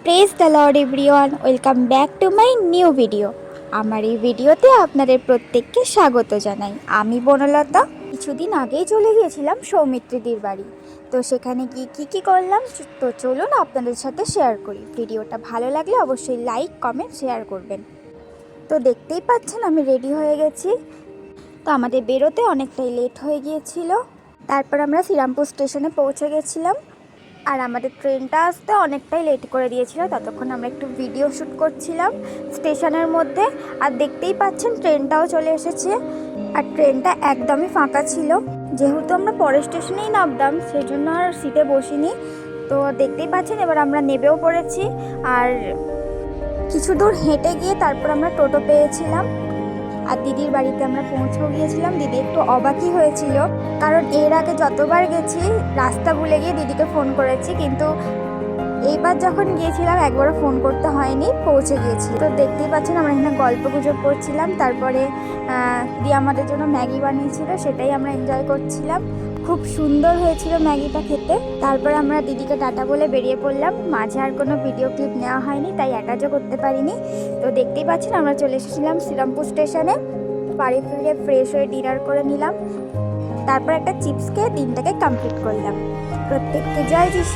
Praise the Lord everyone, welcome back to my new video. আমার এই ভিডিওতে আপনাদের প্রত্যেককে স্বাগত জানাই। আমি বনলতা। কিছুদিন আগেই চলে গিয়েছিলাম সৌমিত্রীদির বাড়ি। তো সেখানে গিয়ে কী করলাম তো চলুন আপনাদের সাথে শেয়ার করি। ভিডিওটা ভালো লাগলে অবশ্যই লাইক কমেন্ট শেয়ার করবেন। তো দেখতেই পাচ্ছেন আমি রেডি হয়ে গেছি। তো আমাদের বেরোতে অনেকটাই লেট হয়ে গিয়েছিল। তারপর আমরা শ্রীরামপুর স্টেশনে পৌঁছে গেছিলাম। আর আমাদের ট্রেনটা আসতে অনেকটাই লেট করে দিয়েছিল। ততক্ষণ আমরা একটু ভিডিও শ্যুট করছিলাম স্টেশনের মধ্যে। আর দেখতেই পাচ্ছেন ট্রেনটাও চলে এসেছে। আর ট্রেনটা একদমই ফাঁকা ছিল। যেহেতু আমরা পরের স্টেশনেই নামতাম, সেই জন্য আর সিটে বসিনি। তো দেখতেই পাচ্ছেন এবার আমরা নেবেও পড়েছি। আর কিছু দূর হেঁটে গিয়ে তারপর আমরা টোটো পেয়েছিলাম। আর দিদির বাড়িতে আমরা পৌঁছেও গিয়েছিলাম। দিদি একটু অবাকই হয়েছিল, কারণ এর আগে যতবার গেছি রাস্তা ভুলে গিয়ে দিদিকে ফোন করেছি, কিন্তু এইবার যখন গিয়েছিলাম একবারও ফোন করতে হয়নি, পৌঁছে গিয়েছি। তো দেখতেই পাচ্ছেন আমরা এখানে গল্প গুজব করছিলাম। তারপরে দিদি আমাদের জন্য ম্যাগি বানিয়েছিল, সেটাই আমরা এনজয় করছিলাম। খুব সুন্দর হয়েছিল ম্যাগিটা খেতে। তারপরে আমরা দিদিকে টাটা বলে বেরিয়ে পড়লাম। মাঝে আর কোনো ভিডিও ক্লিপ নেওয়া হয়নি, তাই অ্যাটাচও করতে পারিনি। তো দেখতেই পাচ্ছেন আমরা চলে এসেছিলাম শ্রীরামপুর স্টেশনে। বাড়ি ফিরে ফ্রেশ হয়ে ডিনার করে নিলাম। তারপর একটা চিপস খেয়ে দিনটাকে কমপ্লিট করলাম। প্রত্যেককে জয় যিশু।